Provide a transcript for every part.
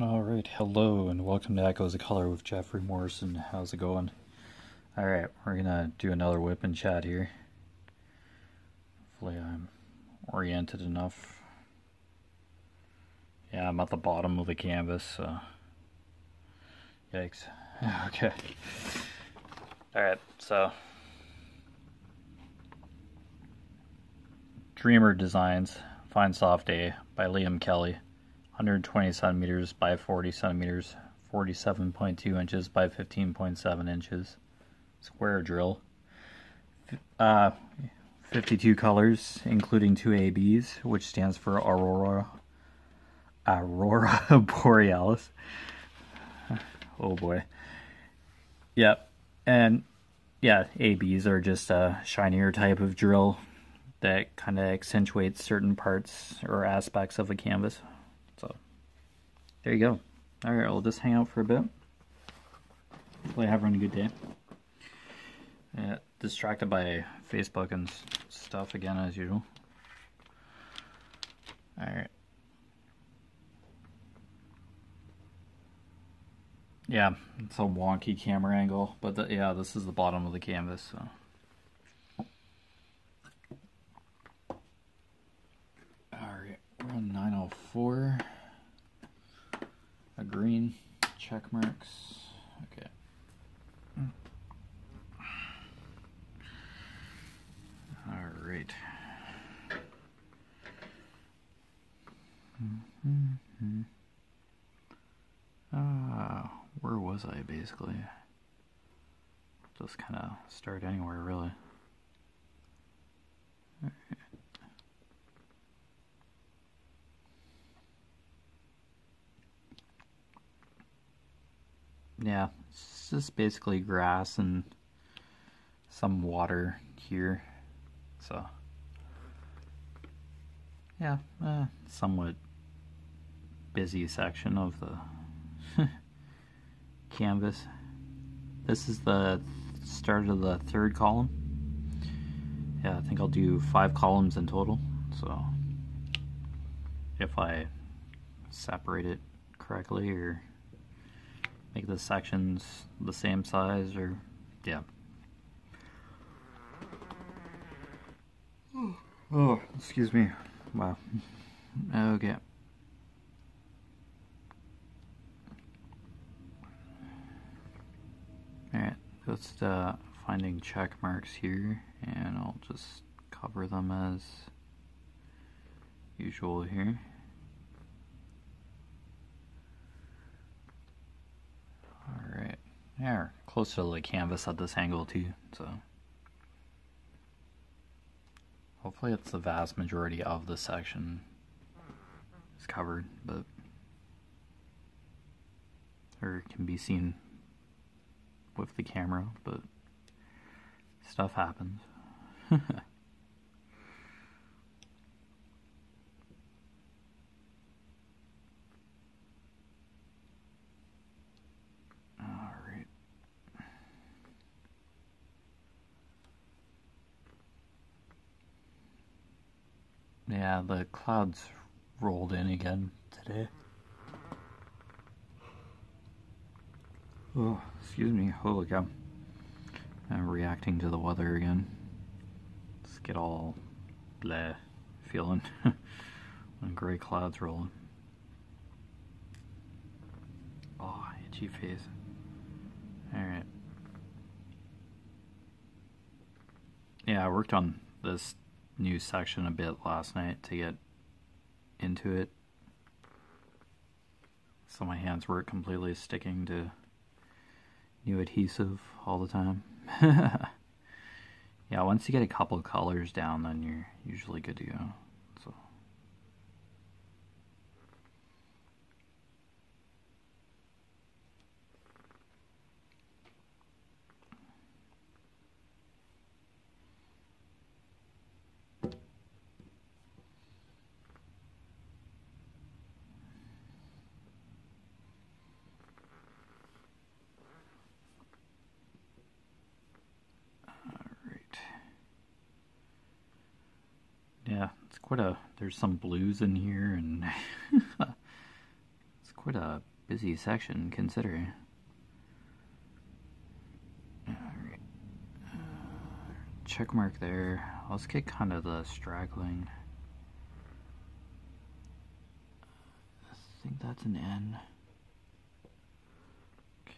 Alright, hello and welcome to Echoes of Color with Jefferey Morrison. How's it going? Alright, we're gonna do another WIP and chat here. Hopefully I'm oriented enough. Yeah, I'm at the bottom of the canvas, so... Yikes. Okay. Alright, so... Dreamer Designs, Fine Soft Day by Liam Kelly. 120 centimeters by 40 centimeters, 47.2 inches by 15.7 inches. Square drill. 52 colors, including 2 ABs, which stands for Aurora Borealis. Oh boy. Yep. And yeah, ABs are just a shinier type of drill that kind of accentuates certain parts or aspects of a canvas. So, there you go. Alright, I'll just hang out for a bit. Hopefully having a good day. Distracted by Facebook and stuff again as usual. Alright. Yeah, it's a wonky camera angle, but yeah, this is the bottom of the canvas, so... We're on 904. A green, check marks. Okay. Alright. Where was I basically? Just kind of start anywhere really. Yeah, it's just basically grass and some water here, so yeah, somewhat busy section of the canvas. This is the start of the third column. Yeah, I think I'll do 5 columns in total, so if I separate it correctly or make the sections the same size, or yeah. Oh, excuse me. Wow. Okay. Alright, just finding check marks here, and I'll just cover them as usual here. Alright, yeah, we're close to the canvas at this angle too, so hopefully it's the vast majority of the section is covered, but or can be seen with the camera, but stuff happens. Yeah, the clouds rolled in again today. Oh, excuse me. Holy cow. I'm reacting to the weather again. Just get all bleh feeling when gray clouds rolling. Oh, itchy face. Alright. Yeah, I worked on this new section a bit last night to get into it, so my hands weren't completely sticking to new adhesive all the time. Yeah, once you get a couple colors down, then you're usually good to go. So yeah, it's quite a, there's some blues in here, and it's quite a busy section considering. Alright. Check mark there. Let's get kind of the straggling. I think that's an N. Okay.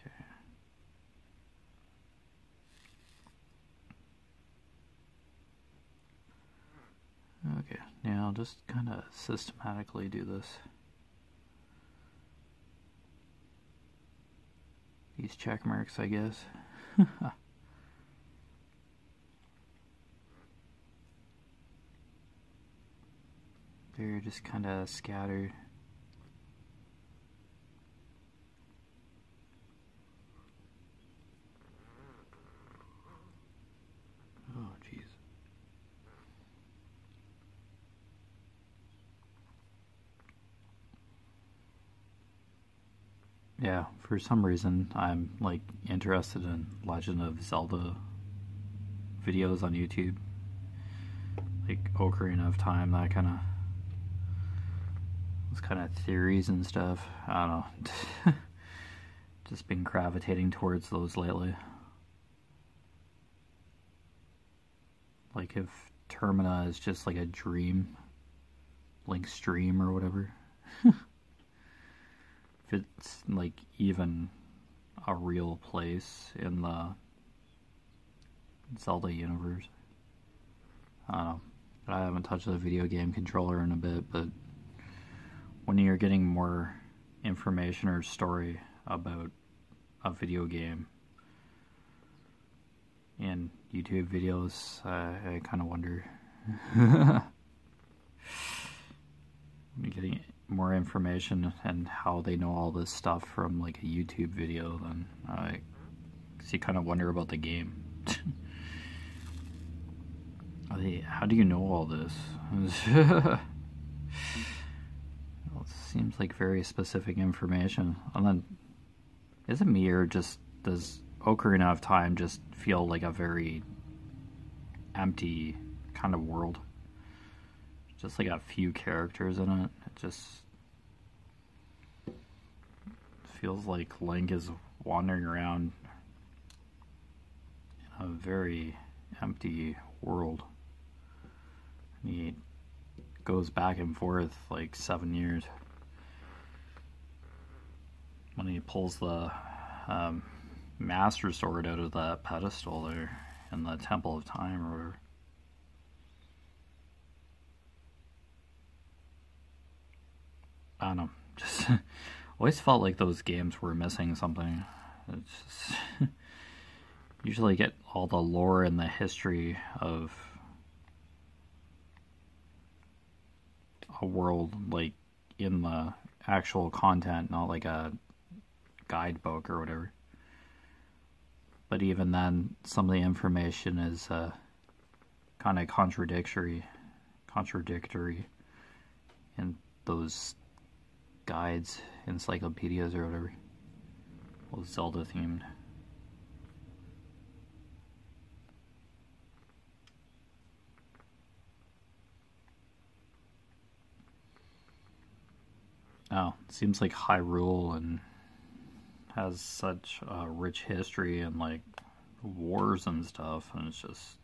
Okay, now I'll just kind of systematically do this. These check marks, I guess. They're just kind of scattered. Oh, jeez. Yeah, for some reason I'm like interested in Legend of Zelda videos on YouTube. Like Ocarina of Time, that kind of, those kind of theories and stuff. I don't know. Just been gravitating towards those lately. Like if Termina is just like a dream, Link's dream or whatever. If it's like even a real place in the Zelda universe. I don't know. I haven't touched the video game controller in a bit, but when you're getting more information or story about a video game in YouTube videos, I kind of wonder. Getting more information and how they know all this stuff from like a YouTube video, then I you kind of wonder about the game. How do you know all this? Well, it seems like very specific information. And then, is it me or just does Ocarina of Time just feel like a very empty kind of world? Just like a few characters in it. It just feels like Link is wandering around in a very empty world. He goes back and forth like 7 years. When he pulls the Master Sword out of that pedestal there in the Temple of Time or whatever. I don't know, just always felt like those games were missing something. It's just usually get all the lore and the history of a world like in the actual content, not like a guidebook or whatever. But even then, some of the information is kind of contradictory in those guides, encyclopedias or whatever. Well, Zelda themed. Oh, it seems like Hyrule and has such a rich history and like wars and stuff, and it's just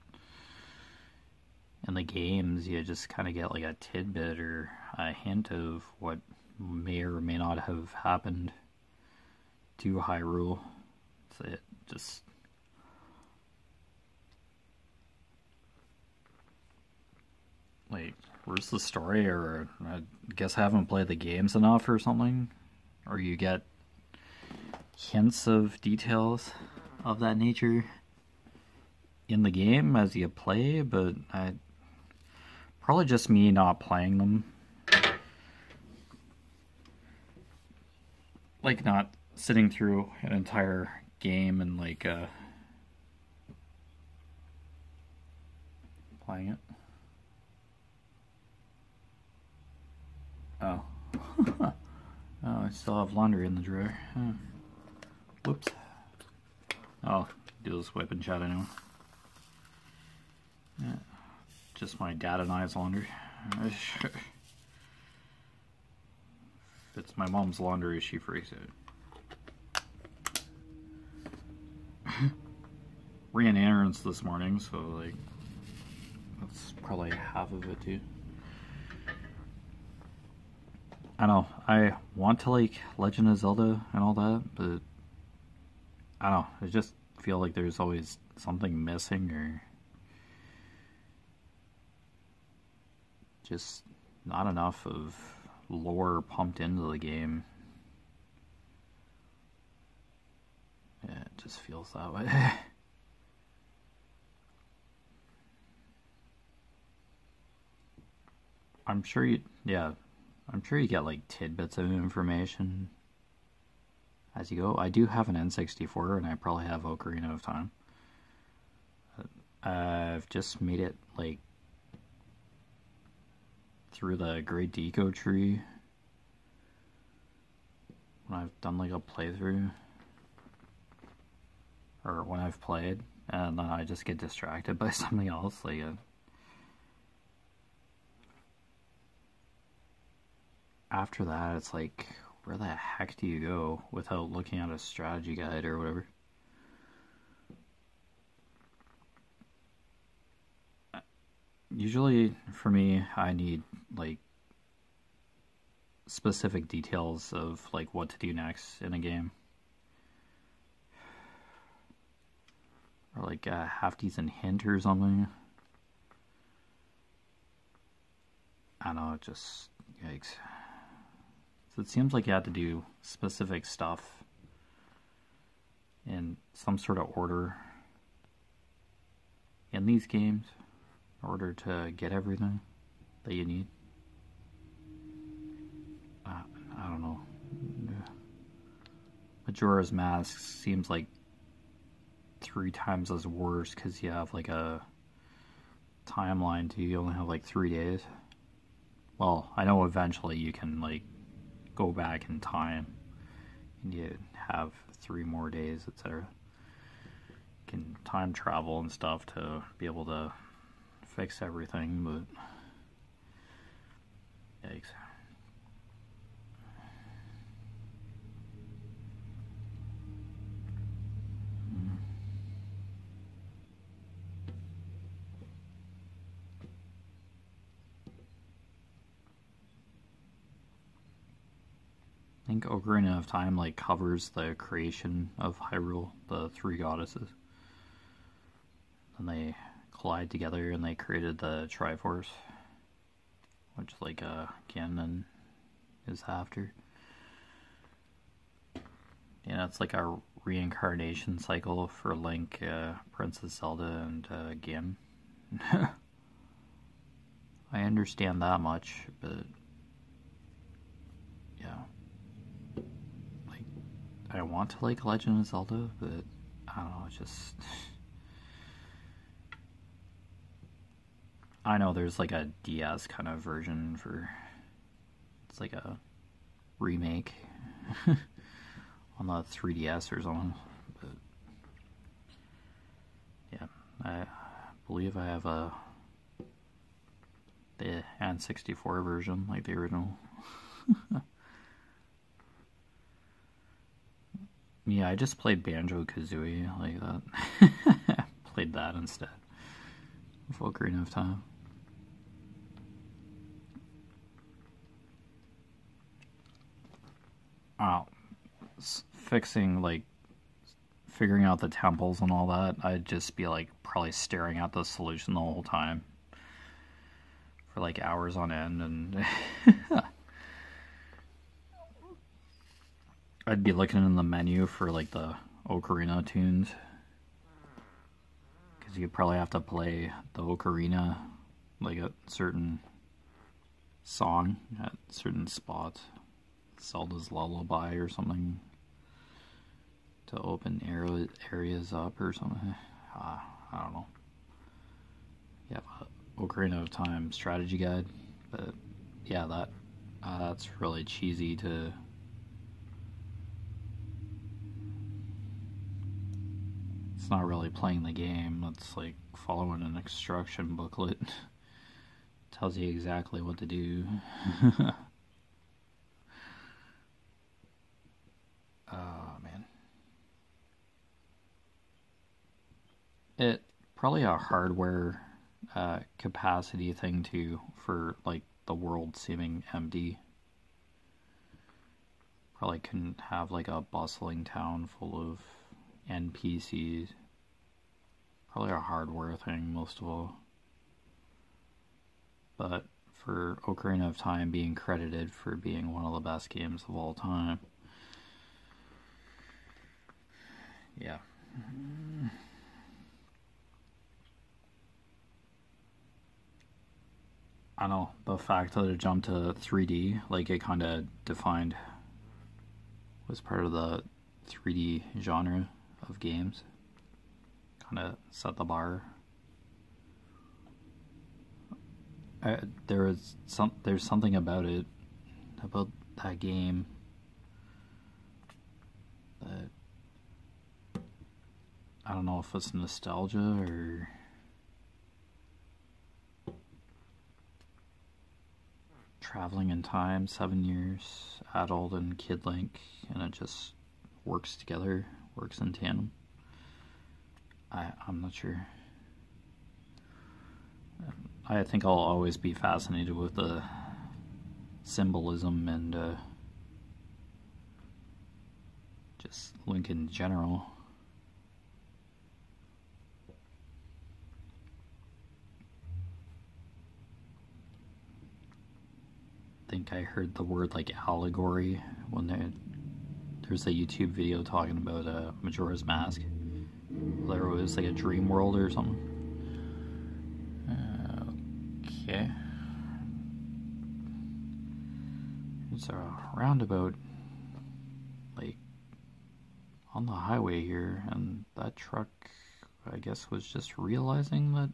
in the games you just kind of get like a tidbit or a hint of what may or may not have happened to Hyrule. So it just like, where's the story? Or I guess I haven't played the games enough or something, or you get hints of details of that nature in the game as you play, but probably just me not playing them. Like not sitting through an entire game and like playing it. Oh. Oh, I still have laundry in the drawer. Whoops. Oh, do this WIP and chat anyway. Yeah. Just my dad and I's laundry. it's my mom's laundry, she freaks out. Ran errands this morning, so like that's probably half of it too. I know, I want to like Legend of Zelda and all that, but I don't know, I just feel like there's always something missing or just not enough of lore pumped into the game. Yeah, it just feels that way. I'm sure you get like tidbits of information as you go. I do have an N64 and I probably have Ocarina of Time. I've just made it like through the Great Deco tree when I've done like a playthrough or when I've played, and then I just get distracted by something else. Like after that, it's like, where the heck do you go without looking at a strategy guide or whatever? Usually, for me, I need, like, specific details of, like, what to do next in a game. Or, like, a half-decent hint or something. I don't know, it just, yikes. So it seems like you have to do specific stuff in some sort of order in these games in order to get everything that you need. I don't know. Majora's Mask seems like 3 times as worse because you have like a timeline too. You only have like 3 days. Well, I know eventually you can like go back in time and you have 3 more days, etc. You can time travel and stuff to be able to fix everything, but yikes. I think Ocarina of Time like covers the creation of Hyrule, the 3 goddesses. And they collide together and they created the Triforce, which like Ganon is after. Yeah, it's like a reincarnation cycle for Link, Princess Zelda, and Ganon. I understand that much, but yeah. Like, I want to like Legend of Zelda, but I don't know, it's just... I know there's like a DS kind of version for... It's like a remake on the 3DS or something, but yeah, I believe I have the N64 version, like the original. Yeah, I just played Banjo-Kazooie like that. Played that instead of Ocarina of Time. Oh, fixing, like, figuring out the temples and all that, I'd just be, like, probably staring at the solution the whole time for, like, hours on end, and I'd be looking in the menu for, like, the Ocarina tunes, because you'd probably have to play the Ocarina, like, a certain song at certain spots. Zelda's Lullaby or something to open areas up or something. I don't know. Yeah, Ocarina of Time strategy guide, but yeah, that's really cheesy to... It's not really playing the game, it's like following an instruction booklet. Tells you exactly what to do. Oh man. It probably a hardware capacity thing too, for like the world seeming empty. Probably couldn't have like a bustling town full of NPCs. Probably a hardware thing most of all. But for Ocarina of Time being credited for being one of the best games of all time. Yeah. I don't know, the fact that it jumped to 3D, like it kind of defined, was part of the 3D genre of games. Kind of set the bar. There's something about it, about that game, that I don't know if it's nostalgia or traveling in time, 7 years, adult and kid Link, and it just works together, works in tandem. I'm not sure. I think I'll always be fascinated with the symbolism and just Link in general. I think I heard the word like allegory when there's a YouTube video talking about Majora's Mask. There was like a dream world or something. Okay. There's a roundabout like on the highway here, and that truck, I guess, was just realizing that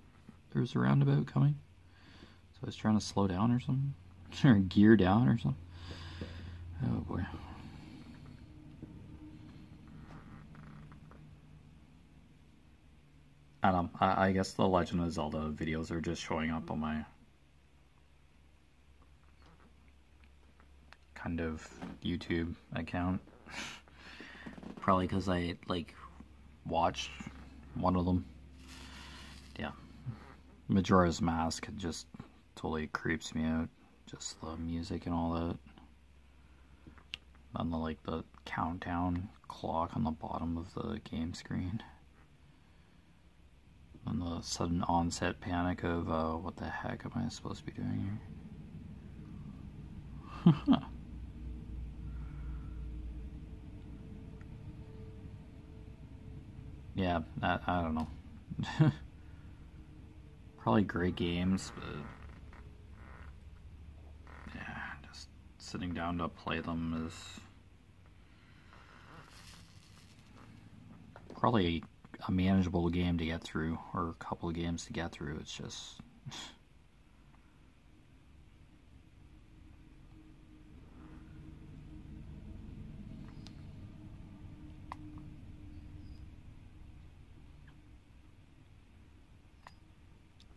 there's a roundabout coming. So I was trying to slow down or something. Or gear down or something. Oh boy. I don't know. I guess the Legend of Zelda videos are just showing up on my kind of YouTube account. Probably because I like watched one of them. Yeah. Majora's Mask just totally creeps me out. Just the music and all that. And the countdown clock on the bottom of the game screen. And the sudden onset panic of what the heck am I supposed to be doing here? Yeah, I don't know. Probably great games, but yeah, just sitting down to play them is probably a manageable game to get through, or a couple of games to get through. It's just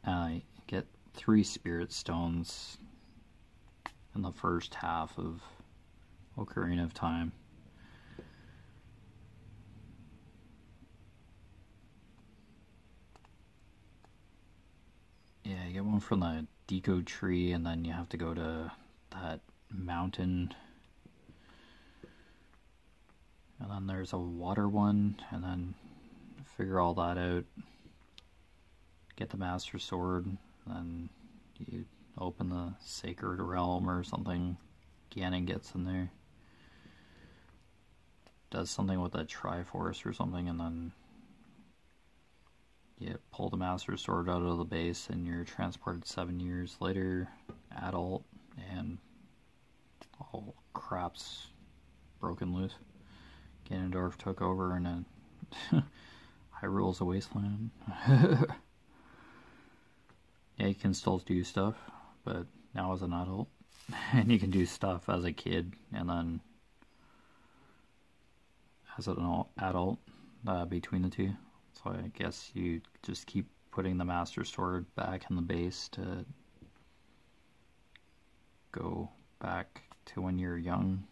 I get 3 spirit stones in the first half of Ocarina of Time. Yeah, you get one from the Deco tree, and then you have to go to that mountain. And then there's a water one, and then figure all that out. Get the Master Sword, then you open the Sacred Realm or something. Ganon gets in there. Does something with a Triforce or something, and then you pull the Master Sword out of the base, and you're transported 7 years later, adult, and all crap's broken loose. Ganondorf took over, and then Hyrule's a wasteland. Yeah, you can still do stuff, but now as an adult. And you can do stuff as a kid, and then as an adult, between the two. So I guess you just keep putting the Master Sword back in the base to go back to when you're young.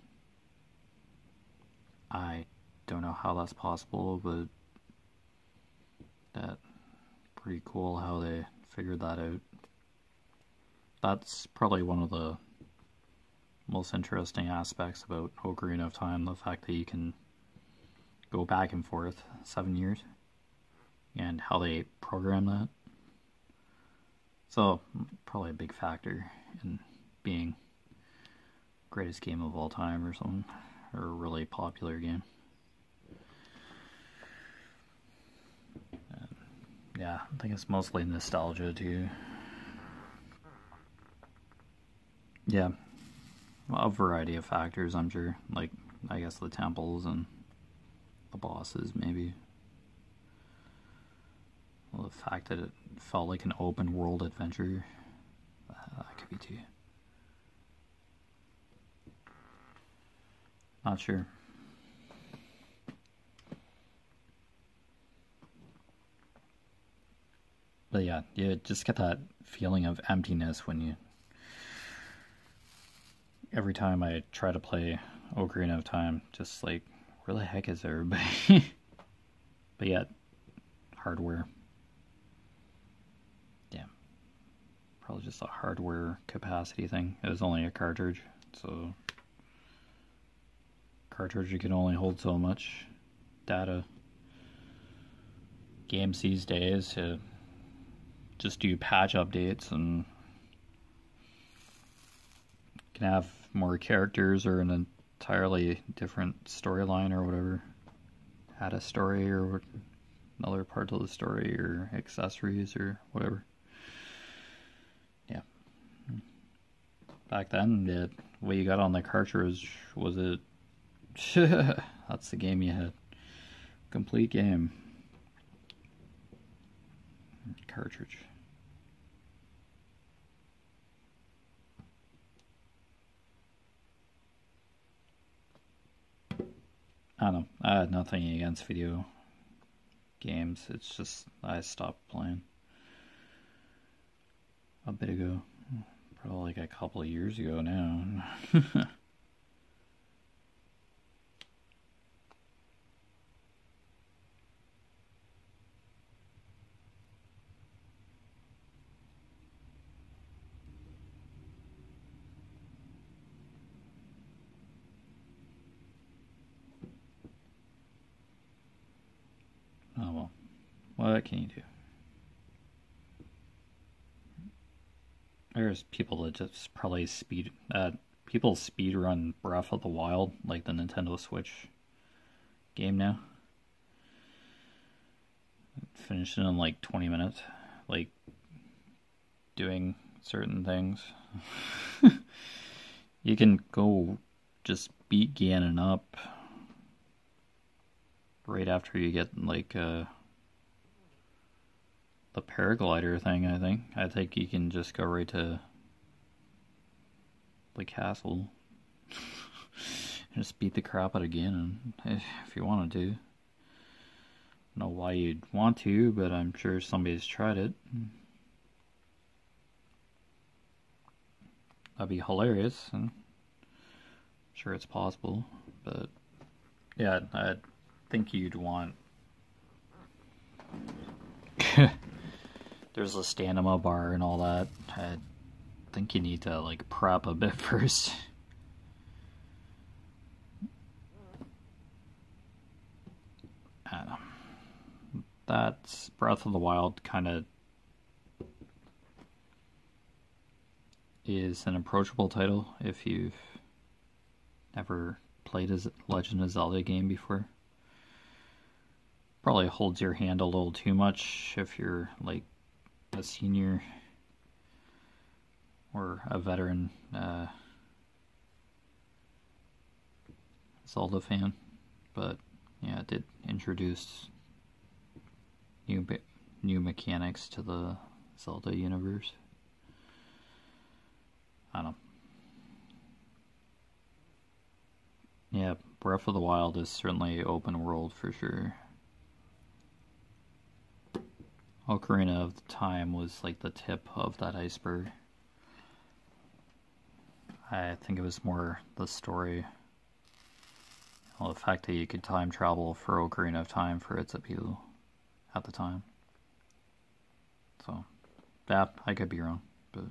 I don't know how that's possible, but that's pretty cool how they figured that out. That's probably one of the most interesting aspects about Ocarina of Time, the fact that you can go back and forth 7 years, and how they program that. So, probably a big factor in being greatest game of all time or something, or a really popular game. Yeah, I think it's mostly nostalgia too. Yeah, a variety of factors, I'm sure. Like, I guess the temples and the bosses, maybe. Well, the fact that it felt like an open world adventure, that could be too. Not sure. But yeah, you just get that feeling of emptiness when you... Every time I try to play Ocarina of Time, just like, where the heck is everybody? But yet, hardware. Yeah. Probably just a hardware capacity thing. It was only a cartridge, so... Cartridge, you can only hold so much data. Games these days just do patch updates and can have more characters or an entirely different storyline or whatever. Add a story or another part of the story or accessories or whatever. Yeah. Back then, the way you got on the cartridge was it... That's the game you had. Complete game. Cartridge. I don't know. I had nothing against video games. It's just I stopped playing a bit ago. Probably like a couple of years ago now. Oh well. What can you do? There's people that just probably people speed run Breath of the Wild, like the Nintendo Switch game now. Finished it in like 20 minutes, like doing certain things. You can go just beat Ganon up right after you get like the paraglider thing. I think you can just go right to the castle. Just beat the crap out of Ganon if you wanted to. I don't know why you'd want to, but I'm sure somebody's tried it. That'd be hilarious, and I'm sure it's possible. But yeah, I think you'd want... There's a stamina bar and all that. I think you need to like prep a bit first. I don't know. That's Breath of the Wild kind of is an approachable title if you've never played a Legend of Zelda game before. Probably holds your hand a little too much if you're like a senior or a veteran Zelda fan, but yeah, it did introduce new mechanics to the Zelda universe. I don't know. Yeah, Breath of the Wild is certainly open world for sure. Ocarina of Time was like the tip of that iceberg. I think it was more the story Well, the fact that you could time travel for Ocarina of Time for its appeal at the time. So, yeah, I could be wrong, but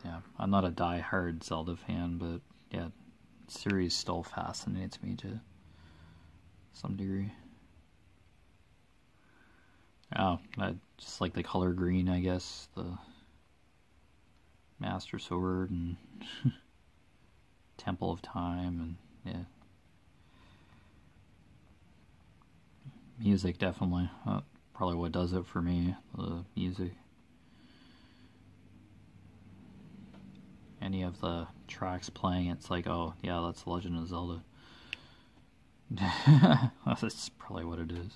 yeah, I'm not a die-hard Zelda fan, but yeah, the series still fascinates me to some degree. Oh, I just like the color green, I guess, the Master Sword and Temple of Time, and yeah. Music, definitely. Probably what does it for me, the music. Any of the tracks playing, it's like, oh, yeah, that's Legend of Zelda. That's probably what it is.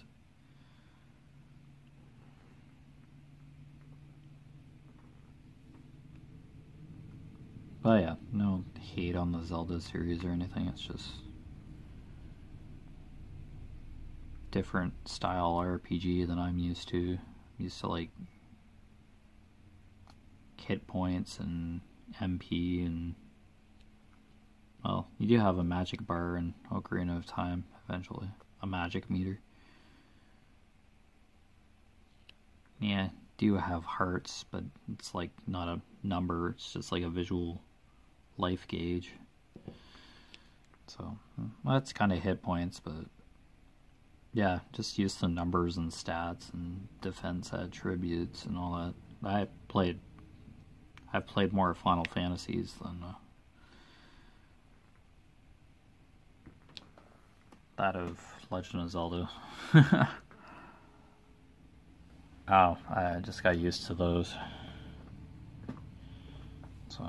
But yeah, no hate on the Zelda series or anything, it's just different style RPG than I'm used to. I'm used to like hit points and MP, and well, you do have a magic bar in Ocarina of Time eventually, a magic meter. Yeah, do have hearts, but it's like not a number, it's just like a visual life gauge. So, well, that's kind of hit points, but yeah, just use the numbers and stats and defense attributes and all that. I've played more Final Fantasies than that of Legend of Zelda. Oh, I just got used to those. So.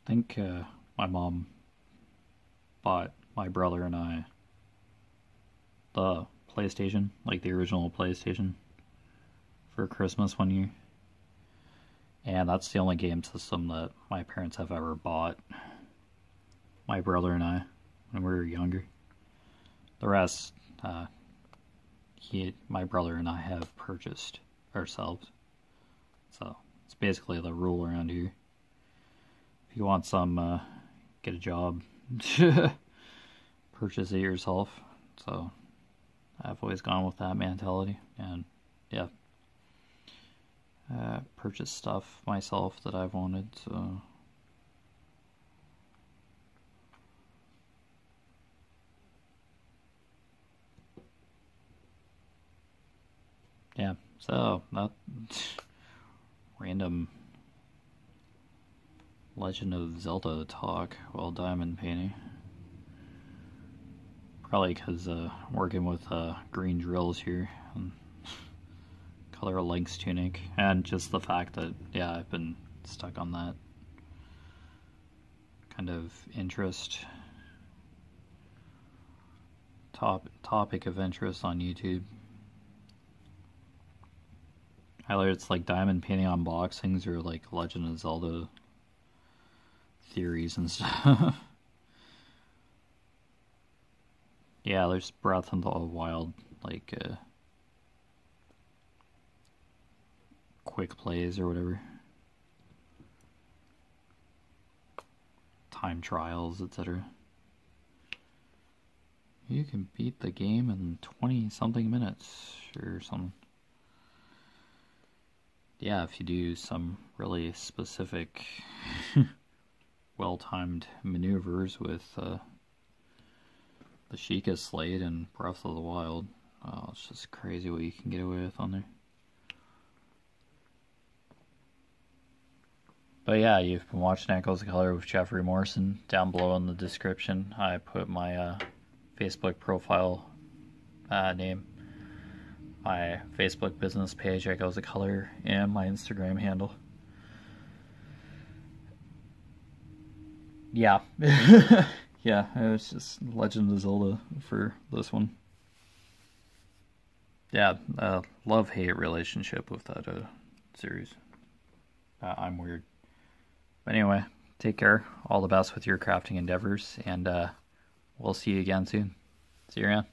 I think my mom bought my brother and I the PlayStation, like the original PlayStation, for Christmas one year. And that's the only game system that my parents have ever bought my brother and I when we were younger. The rest, my brother and I have purchased ourselves. So it's basically the rule around here. If you want some, get a job, purchase it yourself. So I've always gone with that mentality, and yeah, purchase stuff myself that I've wanted. So yeah, so that random Legend of Zelda talk while diamond painting. Probably because working with green drills here and color Link's tunic, and just the fact that, yeah, I've been stuck on that kind of interest, topic of interest on YouTube. Either it's like diamond painting unboxings or like Legend of Zelda theories and stuff. Yeah, there's Breath of the Wild, like quick plays or whatever, time trials, etc. You can beat the game in 20 something minutes or something. Yeah, if you do some really specific well-timed maneuvers with the Sheikah Slate and Breath of the Wild. Oh, it's just crazy what you can get away with on there. But yeah, you've been watching Echoes of Color with Jeffery Morrison. Down below in the description, I put my Facebook profile name, my Facebook business page, Echoes of Color, and my Instagram handle. Yeah. Yeah, it was just Legend of Zelda for this one. Yeah, love-hate relationship with that series. I'm weird. But anyway, take care. All the best with your crafting endeavors, and we'll see you again soon. See you around.